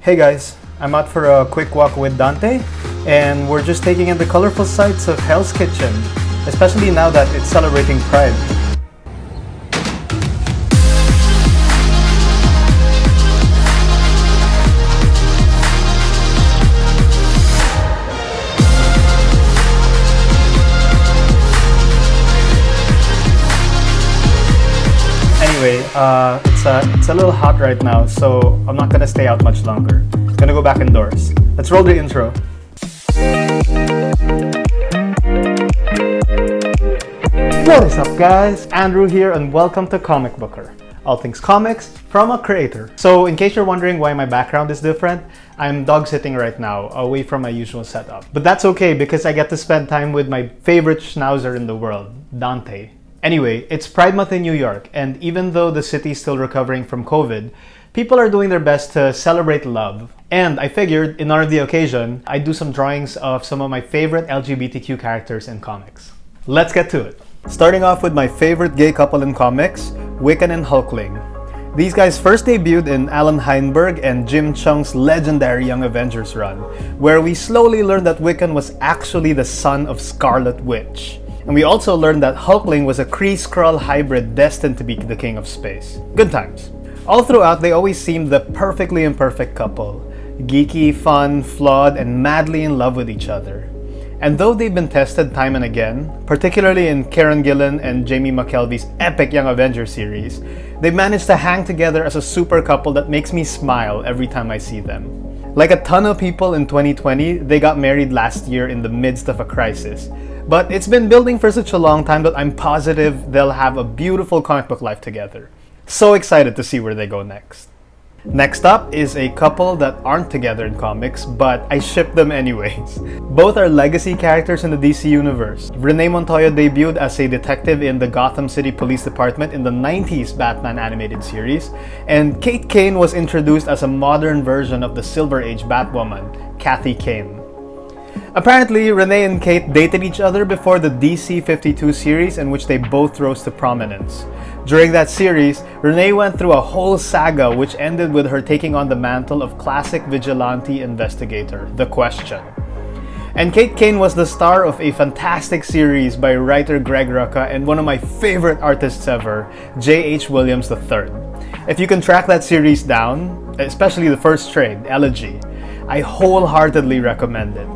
Hey guys, I'm out for a quick walk with Dante, and we're just taking in the colorful sights of Hell's Kitchen, especially now that it's celebrating Pride. Anyway, it's a little hot right now, so I'm not gonna stay out much longer. Gonna go back indoors. Let's roll the intro. What is up, guys? Andrew here, and welcome to Comic Booker. All things comics from a creator. So, in case you're wondering why my background is different, I'm dog sitting right now, away from my usual setup. But that's okay because I get to spend time with my favorite schnauzer in the world, Dante. Anyway, it's Pride Month in New York, and even though the city's still recovering from COVID, people are doing their best to celebrate love. And I figured, in honor of the occasion, I'd do some drawings of some of my favorite LGBTQ characters in comics. Let's get to it. Starting off with my favorite gay couple in comics, Wiccan and Hulkling. These guys first debuted in Alan Heinberg and Jim Cheung's legendary Young Avengers run, where we slowly learned that Wiccan was actually the son of Scarlet Witch. And we also learned that Hulkling was a Kree-Skrull hybrid destined to be the king of space. Good times. All throughout, they always seemed the perfectly imperfect couple. Geeky, fun, flawed, and madly in love with each other. And though they've been tested time and again, particularly in Kieran Gillen and Jamie McKelvey's epic Young Avengers series, they've managed to hang together as a super couple that makes me smile every time I see them. Like a ton of people in 2020, they got married last year in the midst of a crisis. But it's been building for such a long time that I'm positive they'll have a beautiful comic book life together. So excited to see where they go next. Next up is a couple that aren't together in comics, but I ship them anyways. Both are legacy characters in the DC universe. Renee Montoya debuted as a detective in the Gotham City Police Department in the 90s Batman animated series, and Kate Kane was introduced as a modern version of the Silver Age Batwoman, Kathy Kane. Apparently, Renee and Kate dated each other before the DC 52 series, in which they both rose to prominence. During that series, Renee went through a whole saga which ended with her taking on the mantle of classic vigilante investigator, The Question. And Kate Kane was the star of a fantastic series by writer Greg Rucka and one of my favorite artists ever, J.H. Williams III. If you can track that series down, especially the first trade, Elegy, I wholeheartedly recommend it.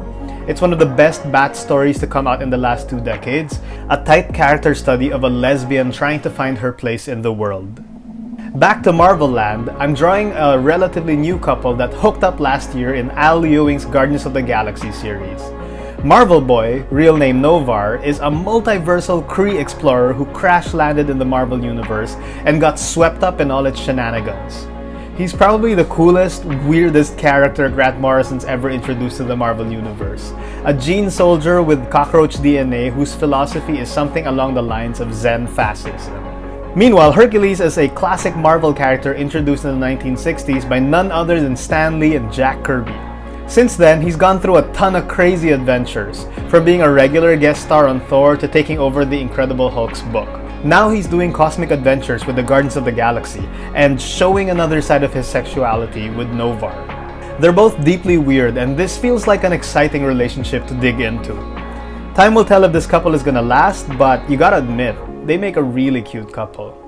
It's one of the best Bat stories to come out in the last 2 decades, a tight character study of a lesbian trying to find her place in the world. Back to Marvel Land, I'm drawing a relatively new couple that hooked up last year in Al Ewing's Guardians of the Galaxy series. Marvel Boy, real name Noh-Varr, is a multiversal Kree explorer who crash-landed in the Marvel Universe and got swept up in all its shenanigans. He's probably the coolest, weirdest character Grant Morrison's ever introduced to the Marvel Universe. A gene soldier with cockroach DNA whose philosophy is something along the lines of Zen fascism. Meanwhile, Hercules is a classic Marvel character introduced in the 1960s by none other than Stan Lee and Jack Kirby. Since then, he's gone through a ton of crazy adventures, from being a regular guest star on Thor to taking over the Incredible Hulk's book. Now he's doing cosmic adventures with the Guardians of the Galaxy and showing another side of his sexuality with Noh-Varr. They're both deeply weird, and this feels like an exciting relationship to dig into. Time will tell if this couple is gonna last, but you gotta admit, they make a really cute couple.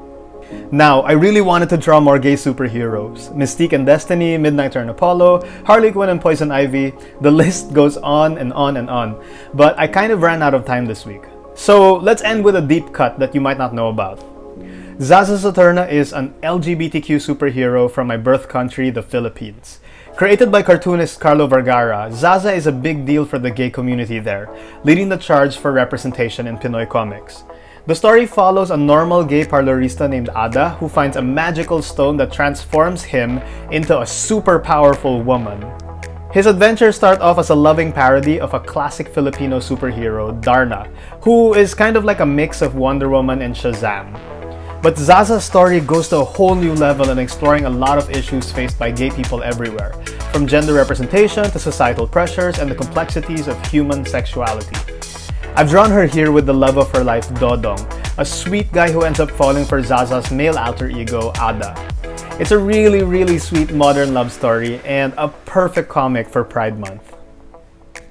Now, I really wanted to draw more gay superheroes. Mystique and Destiny, Midnighter and Apollo, Harley Quinn and Poison Ivy, the list goes on and on and on. But I kind of ran out of time this week. So let's end with a deep cut that you might not know about. Zaza Saturna is an LGBTQ superhero from my birth country, the Philippines. Created by cartoonist Carlo Vergara, Zaza is a big deal for the gay community there, leading the charge for representation in Pinoy comics. The story follows a normal gay parlorista named Ada who finds a magical stone that transforms him into a super powerful woman. His adventures start off as a loving parody of a classic Filipino superhero, Darna, who is kind of like a mix of Wonder Woman and Shazam. But Zaza's story goes to a whole new level in exploring a lot of issues faced by gay people everywhere, from gender representation to societal pressures and the complexities of human sexuality. I've drawn her here with the love of her life, Dodong, a sweet guy who ends up falling for Zaza's male alter ego, Ada. It's a really sweet modern love story and a perfect comic for Pride Month.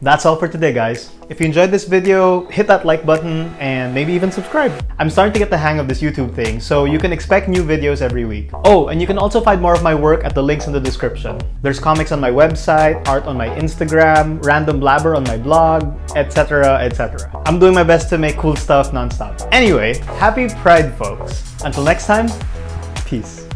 That's all for today, guys. If you enjoyed this video, hit that like button and maybe even subscribe. I'm starting to get the hang of this YouTube thing, so you can expect new videos every week. Oh, and you can also find more of my work at the links in the description. There's comics on my website, art on my Instagram, random blabber on my blog, etc, etc. I'm doing my best to make cool stuff non-stop. Anyway, happy Pride, folks. Until next time, peace.